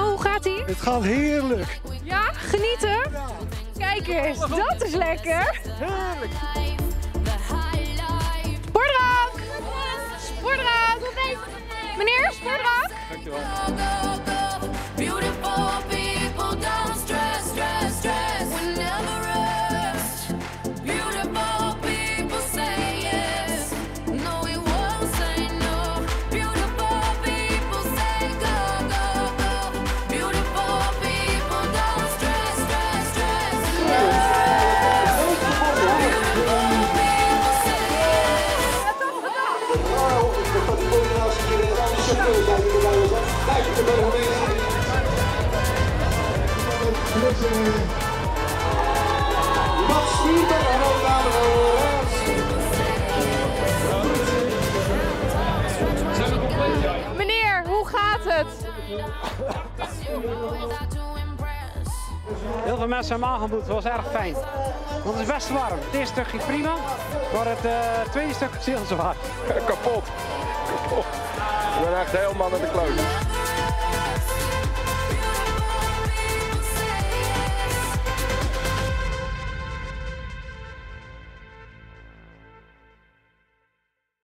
hoe gaat ie? Het gaat heerlijk. Ja, genieten? Kijk eens, dat is lekker. Heerlijk. Sportdrank! Sportdrank! Meneer, sportdrank? Dankjewel. Meneer, hoe gaat het? Heel veel mensen hebben hem aangevoeld, het was erg fijn. Want het is best warm. Het eerste stuk ging prima, maar het tweede stuk was heel zwaar. Kapot. Ik ben echt helemaal naar de kloot.